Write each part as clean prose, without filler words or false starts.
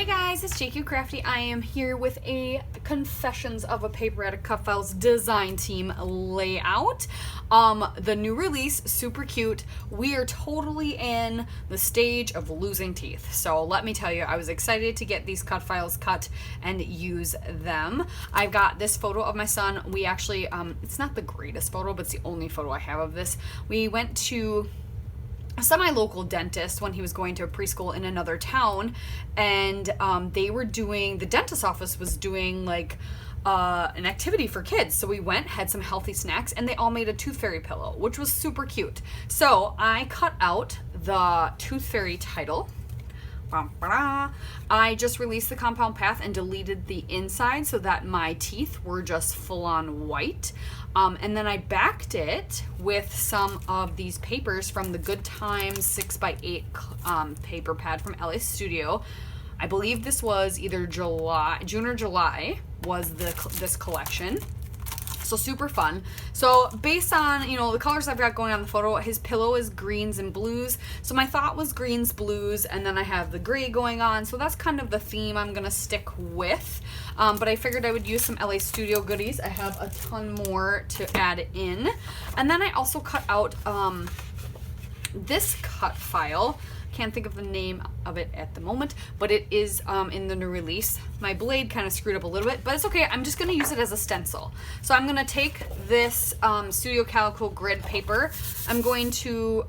Guys, it's JQ Crafty. I am here with a Confessions of a Paper Attic Cut Files design team layout. The new release, super cute. We are totally in the stage of losing teeth. So let me tell you, I was excited to get these cut files cut and use them. I've got this photo of my son. We actually, it's not the greatest photo, but it's the only photo I have of this. We went to a semi-local dentist when he was going to a preschool in another town, and the dentist office was doing like an activity for kids. So we went, had some healthy snacks, and they all made a tooth fairy pillow, which was super cute. So I cut out the tooth fairy title. I just released the compound path and deleted the inside so that my teeth were just full-on white. And then I backed it with some of these papers from the Good Times 6x8 paper pad from LA Studio. I believe this was either June or July was this collection. So super fun. So based on, the colors I've got going on the photo, his pillow is greens and blues. So my thought was greens, blues, and then I have the gray going on. So that's kind of the theme I'm going to stick with. But I figured I would use some LA Studio goodies. I have a ton more to add in. And then I also cut out this cut file. Can't think of the name of it at the moment, but it is in the new release. My blade kind of screwed up a little bit, but it's okay. I'm just going to use it as a stencil. So I'm going to take this Studio Calico grid paper. I'm going to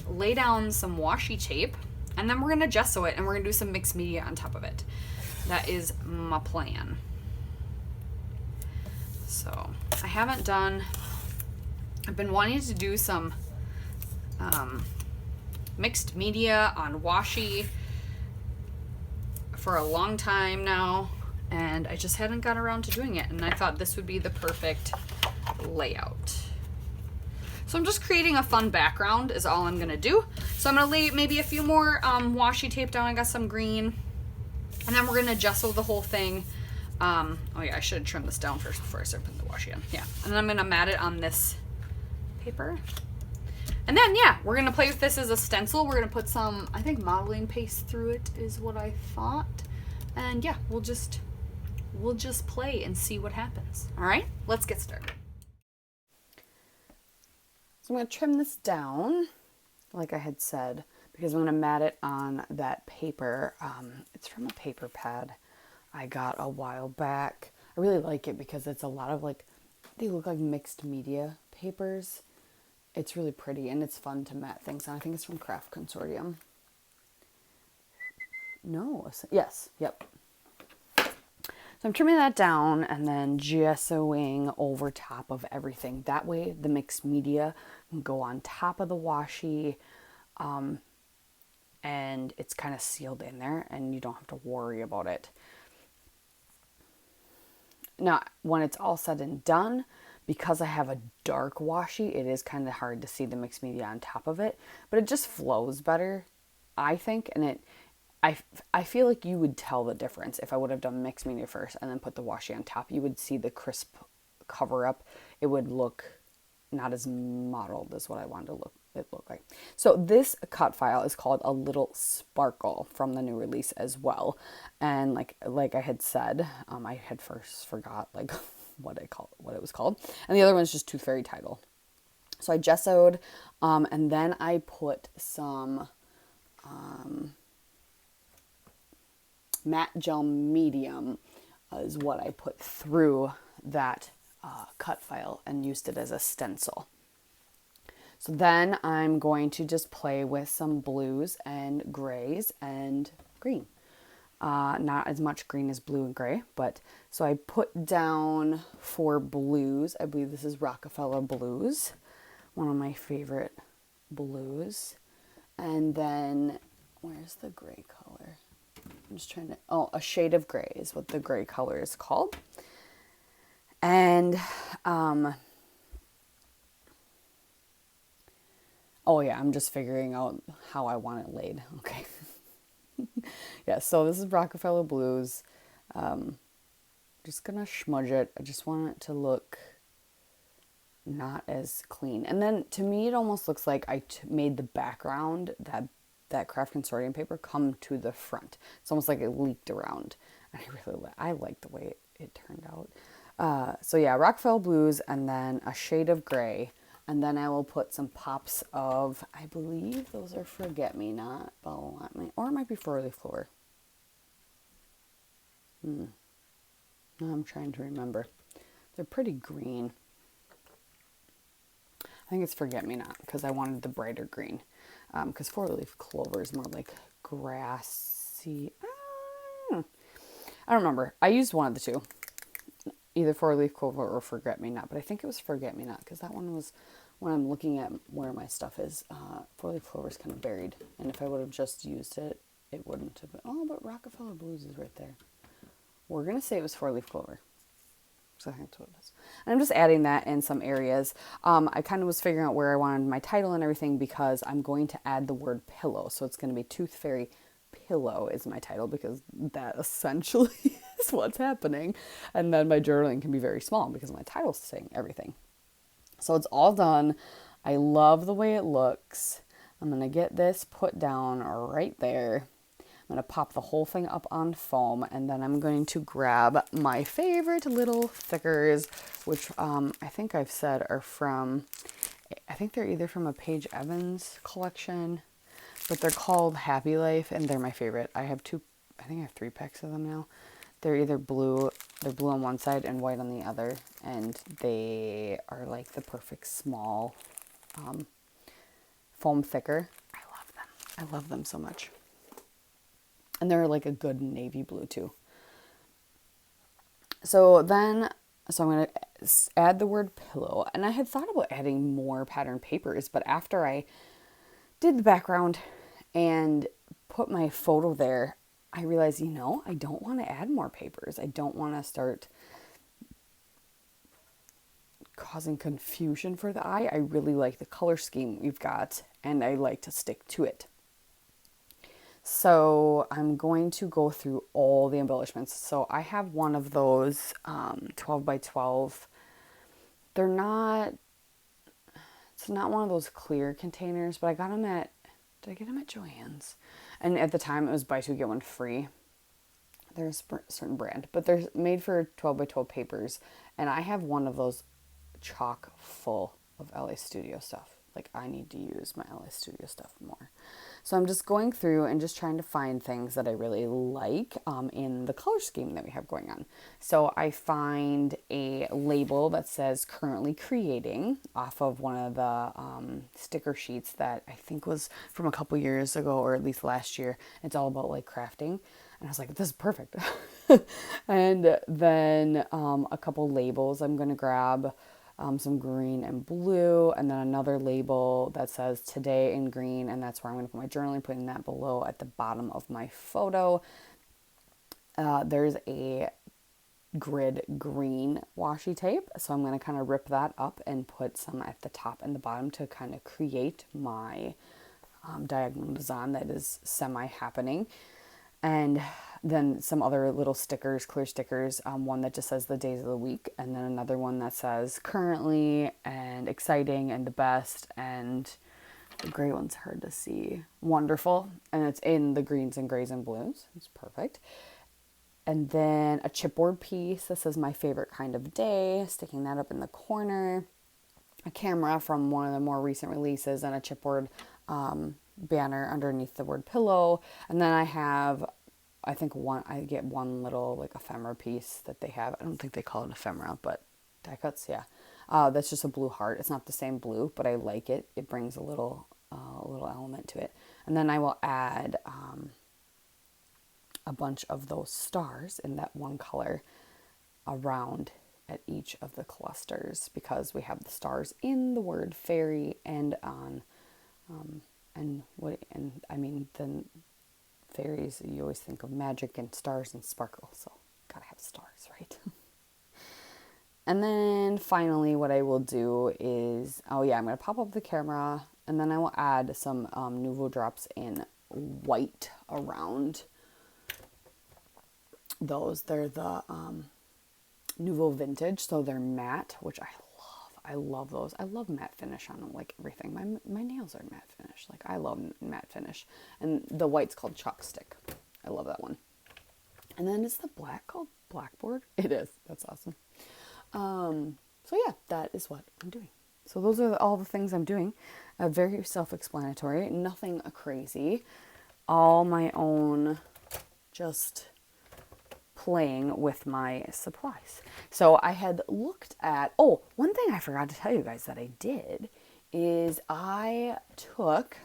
lay down some washi tape, and then we're going to gesso it, and we're going to do some mixed media on top of it. That is my plan. So I've been wanting to do some mixed media on washi for a long time now, and I just hadn't got around to doing it, and I thought this would be the perfect layout. So I'm just creating a fun background is all I'm gonna do. So I'm gonna lay maybe a few more washi tape down. I got some green, and then we're gonna gesso the whole thing. Oh yeah, I should have trimmed this down first before I start putting the washi on. Yeah, and then I'm gonna mat it on this paper. And then, yeah, we're going to play with this as a stencil. We're going to put some, I think, modeling paste through it is what I thought. And yeah, we'll just play and see what happens. All right, let's get started. So I'm going to trim this down, like I had said, because I'm going to mat it on that paper. It's from a paper pad I got a while back. I really like it because it's a lot of they look like mixed media papers. It's really pretty, and it's fun to mat things on. I think it's from Craft Consortium. Yes, yep. So I'm trimming that down and then gessoing over top of everything. That way the mixed media can go on top of the washi, and it's kind of sealed in there, and you don't have to worry about it. Now, when it's all said and done, because I have a dark washi, it is kind of hard to see the mixed media on top of it, but it just flows better, I think, and I feel like you would tell the difference if I would have done mixed media first and then put the washi on top. You would see the crisp cover up. It would look not as mottled as what I wanted it look like. So this cut file is called A Little Sparkle from the new release as well, and like I had said, I had first forgot what it was called, and the other one's just Tooth Fairy title. So I gessoed, and then I put some matte gel medium is what I put through that cut file and used it as a stencil. So then I'm going to just play with some blues and grays and green. Not as much green as blue and gray, but so I put down for blues, I believe this is Rockefeller Blues, one of my favorite blues. And then, where's the gray color? I'm just trying to, A Shade of Gray is what the gray color is called. And, I'm just figuring out how I want it laid. Okay. Yeah, so this is Rockefeller Blues. Just gonna smudge it. I just want it to look not as clean. And then to me, it almost looks like I made the background that that Craft Consortium paper come to the front. It's almost like it leaked around. And I like the way it turned out. So yeah, Rockefeller Blues and then a shade of gray. And then I will put some pops of, I believe those are Forget Me Not, or it might be Four Leaf Clover. No, I'm trying to remember. They're pretty green. I think it's Forget Me Not because I wanted the brighter green. Because Four Leaf Clover is more like grassy. I don't remember. I used one of the two. Either Four Leaf Clover or Forget Me Not. But I think it was Forget Me Not because that one was, when I'm looking at where my stuff is, Four Leaf Clover is kind of buried. And if I would have just used it, it wouldn't have been. Oh, but Rockefeller Blues is right there. We're going to say it was Four Leaf Clover. So I think that's what it is. And I'm just adding that in some areas. I kind of was figuring out where I wanted my title and everything because I'm going to add the word pillow. So it's going to be Tooth Fairy Pillow is my title because that essentially is what's happening. And then my journaling can be very small because my title's saying everything. So it's all done. I love the way it looks. I'm going to get this put down right there. I'm going to pop the whole thing up on foam, and then I'm going to grab my favorite little stickers, which I think I've said are from, I think they're either from a Paige Evans collection, but they're called Happy Life, and they're my favorite. I think I have 3 packs of them now. They're either blue, they're blue on one side and white on the other, and they are like the perfect small foam thicker. I love them. I love them so much. And they're like a good navy blue too. So I'm going to add the word pillow. And I had thought about adding more pattern papers, but after I did the background and put my photo there, I realized, I don't want to add more papers. I don't want to start causing confusion for the eye. I really like the color scheme we've got, and I like to stick to it. So I'm going to go through all the embellishments. So I have one of those 12 by 12. It's not one of those clear containers, but did I get them at Joann's? And at the time it was buy 2 get 1 free. They're a certain brand, but they're made for 12 by 12 papers. And I have one of those chock full of LA Studio stuff. Like, I need to use my LA Studio stuff more. So I'm just going through and just trying to find things that I really like in the color scheme that we have going on. So I find a label that says currently creating off of one of the sticker sheets that I think was from a couple years ago, or at least last year. It's all about like crafting. And I was like, this is perfect. And then a couple labels I'm going to grab. Some green and blue, and then another label that says today in green, and that's where I'm going to put my journaling, putting that below at the bottom of my photo. There's a grid green washi tape, so I'm going to kind of rip that up and put some at the top and the bottom to kind of create my diagonal design that is semi-happening. And then some other little stickers, clear stickers, one that just says the days of the week, and then another one that says currently and exciting and the best, and the gray one's hard to see, wonderful, and it's in the greens and grays and blues. It's perfect. And then a chipboard piece that says my favorite kind of day, sticking that up in the corner, a camera from one of the more recent releases, and a chipboard banner underneath the word pillow. And then I get one little like ephemera piece that they have. I don't think they call it ephemera, but die cuts, yeah. That's just a blue heart. It's not the same blue, but I like it. It brings a little element to it. And then I will add a bunch of those stars in that one color around at each of the clusters, because we have the stars in the word fairy and on then fairies, you always think of magic and stars and sparkle, so gotta have stars, right? And then finally what I will do is, I'm gonna pop up the camera, and then I will add some Nuvo drops in white around those. They're the Nuvo Vintage, so they're matte, which I love. I love those. I love matte finish on them, like everything. My nails are matte finish. Like I love matte finish. And the white's called Chalk Stick. I love that one. And then is the black called Blackboard? It is. That's awesome. So yeah, that is what I'm doing. So those are all the things I'm doing. Very self-explanatory. Nothing crazy. All my own, just playing with my supplies. So I had looked at, oh, one thing I forgot to tell you guys that I did is I took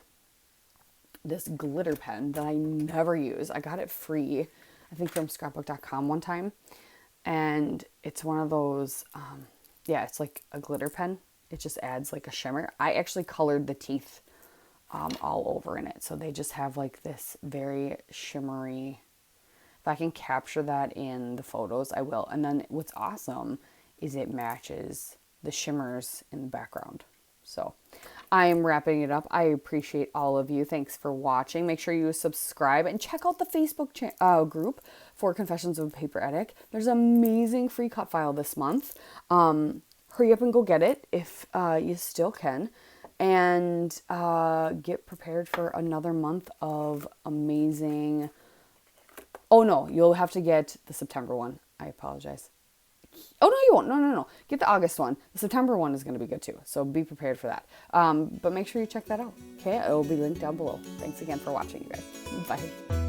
this glitter pen that I never use. I got it free, I think from scrapbook.com one time. And it's one of those, yeah, it's like a glitter pen. It just adds like a shimmer. I actually colored the teeth all over in it. So they just have like this very shimmery. If I can capture that in the photos, I will. And then what's awesome is it matches the shimmers in the background. So I am wrapping it up. I appreciate all of you. Thanks for watching. Make sure you subscribe and check out the Facebook group for Confessions of a Paper Addict. There's an amazing free cut file this month. Hurry up and go get it if you still can. And get prepared for another month of amazing... Oh, no, you'll have to get the September one. I apologize. Oh, no, you won't. No. Get the August one. The September one is going to be good, too. So be prepared for that. But make sure you check that out. Okay? It will be linked down below. Thanks again for watching, you guys. Bye.